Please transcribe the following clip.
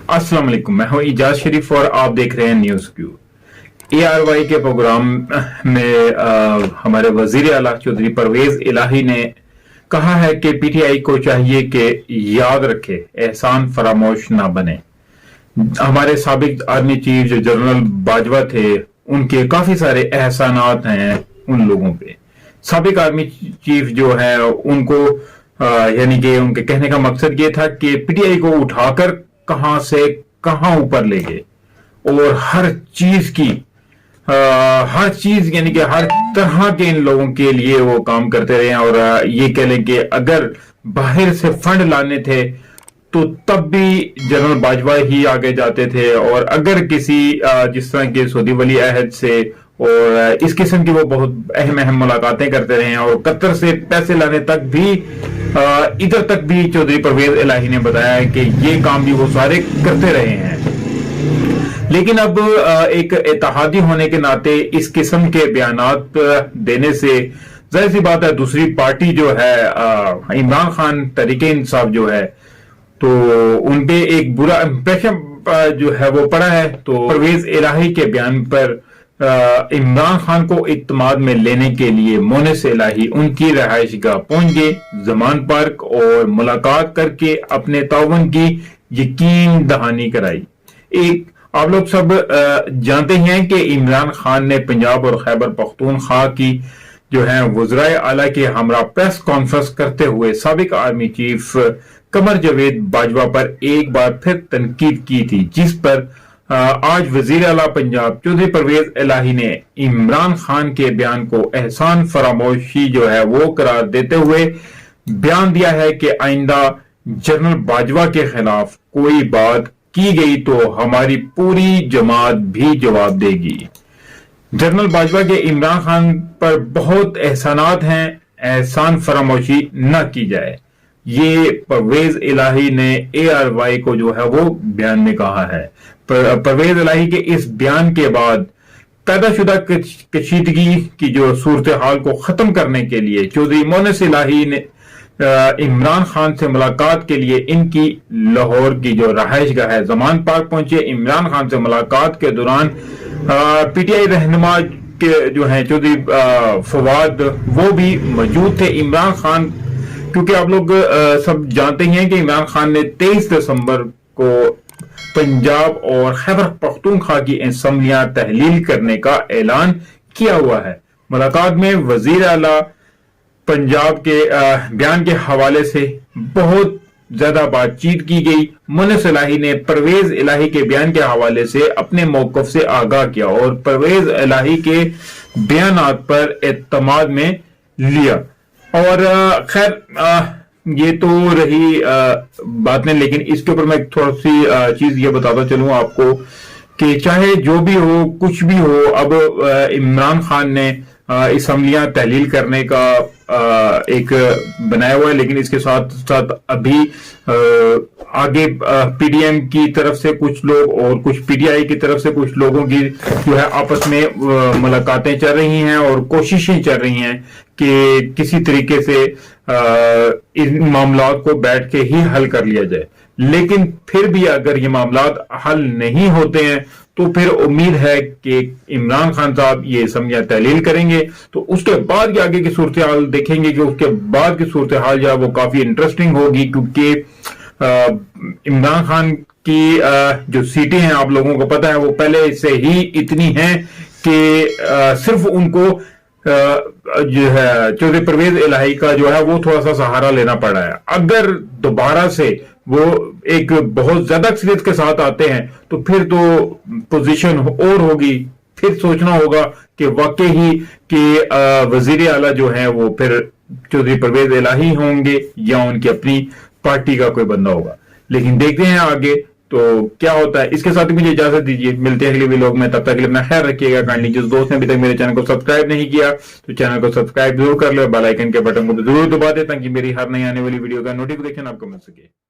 अस्सलाम वालेकुम, मैं हूं इजाज शरीफ और आप देख रहे हैं न्यूज क्यू। ARY के प्रोग्राम में हमारे वजीर आला चौधरी परवेज इलाही ने कहा है कि PTI को चाहिए कि याद रखे, एहसान फरामोश ना बने। हमारे साबिक आर्मी चीफ जो जनरल बाजवा थे, उनके काफी सारे एहसानात हैं उन लोगों पे। साबिक आर्मी चीफ जो है उनको यानी कि उनके कहने का मकसद ये था कि PTI को उठाकर कहां से कहां ऊपर ले गए और हर चीज यानी कि हर तरह के इन लोगों के लिए वो काम करते रहे। और ये कह लें कि अगर बाहर से फंड लाने थे तो तब भी जनरल बाजवा ही आगे जाते थे, और अगर किसी जिस तरह के सऊदी वली अहद से और इस किस्म की वो बहुत अहम मुलाकातें करते रहे हैं, और कतर से पैसे लाने तक भी इधर तक भी चौधरी परवेज इलाही ने बताया कि ये काम भी वो सारे करते रहे हैं। लेकिन अब एक इत्तेहादी होने के नाते इस किस्म के बयानात देने से जाहिर सी बात है दूसरी पार्टी जो है इमरान खान तहरीके इंसाफ जो है, तो उनपे एक बुरा इंप्रेशन जो है वो पड़ा है। तो परवेज इलाही के बयान पर इमरान खान को इत्तेमाद में लेने के लिए मोनिस इलाही उनकी रहायश गाह पहुंच गए जमान पार्क और मुलाकात करके अपने ताउन की यकीन दहानी कराई। एक आप लोग सब जानते हैं कि इमरान खान ने पंजाब और खैबर पख्तूनख्वा की जो है वज़राए आला के हमरा प्रेस कॉन्फ्रेंस करते हुए साबिक आर्मी चीफ कमर जावेद बाजवा पर एक बार फिर तनकीद की थी, जिस पर आज वजीर आला पंजाब चौधरी परवेज इलाही ने इमरान खान के बयान को एहसान फरामोशी जो है वो करार देते हुए बयान दिया है कि आइंदा जनरल बाजवा के खिलाफ कोई बात की गई तो हमारी पूरी जमात भी जवाब देगी। जनरल बाजवा के इमरान खान पर बहुत एहसानात हैं, एहसान फरामोशी न की जाए, ये परवेज इलाही ने ARY को जो है वो बयान में कहा है। परवेज इलाही के इस बयान के बाद पैदाशुदा कशीदगी की जो सूरत हाल को खत्म करने के लिए चौधरी मोनिस इलाही ने इमरान खान से मुलाकात के लिए इनकी लाहौर की जो रहायश गाह है जमान पार्क पहुंचे। इमरान खान से मुलाकात के दौरान PTI रहनुमा के जो है चौधरी फवाद वो भी मौजूद थे। इमरान खान, क्योंकि आप लोग सब जानते हैं कि इमरान खान ने 23 दिसंबर को पंजाब और खैबर पख्तूनख्वा की असम्बलियां तहलील करने का ऐलान किया हुआ है। मुलाकात में वजीर आला पंजाब के बयान के हवाले से बहुत ज्यादा बातचीत की गई। मोनिस इलाही ने परवेज इलाही के बयान के हवाले से अपने मौकफ से आगाह किया और परवेज इलाही के बयानात पर एतमाद में लिया। और खैर ये तो रही बातें, लेकिन इसके ऊपर मैं थोड़ी सी चीज ये बताता चलूं आपको कि चाहे जो भी हो कुछ भी हो, अब इमरान खान ने असम्बलियां तहलील करने का एक बनाया हुआ है, लेकिन इसके साथ साथ अभी आगे PDM की तरफ से कुछ लोग और कुछ PTI की तरफ से कुछ लोगों की जो है आपस में मुलाकातें चल रही हैं और कोशिशें चल रही हैं कि किसी तरीके से इन मामलात को बैठ के ही हल कर लिया जाए। लेकिन फिर भी अगर ये मामलात हल नहीं होते हैं तो फिर उम्मीद है कि इमरान खान साहब ये असम्बलियां तहलील करेंगे, तो उसके बाद की आगे की सूरत हाल देखेंगे कि उसके बाद की सूरत हाल जो है वो काफी इंटरेस्टिंग होगी, क्योंकि इमरान खान की जो सीटें हैं आप लोगों को पता है वो पहले से ही इतनी हैं कि सिर्फ उनको जो है चौधरी परवेज इलाही का जो है वो थोड़ा सा सहारा लेना पड़ा है। अगर दोबारा से वो एक बहुत ज्यादा अक्सरियत के साथ आते हैं तो फिर तो पोजीशन और होगी, फिर सोचना होगा कि वाकई ही कि वजीर आला जो है वो फिर चौधरी परवेज इलाही होंगे या उनकी अपनी पार्टी का कोई बंदा होगा। लेकिन देखते हैं आगे तो क्या होता है। इसके साथ ही मुझे इजाजत दीजिए, मिलते हैं अगले व्लॉग में, तब तक के लिए अपना ख्याल रखिएगा। काइंडली जिस दोस्त ने अभी तक मेरे चैनल को सब्सक्राइब नहीं किया तो चैनल को सब्सक्राइब जरूर कर लो, बेल आइकन के बटन को जरूर दबा दे ताकि मेरी हर नई आने वाली वीडियो का नोटिफिकेशन आपको मिल सके।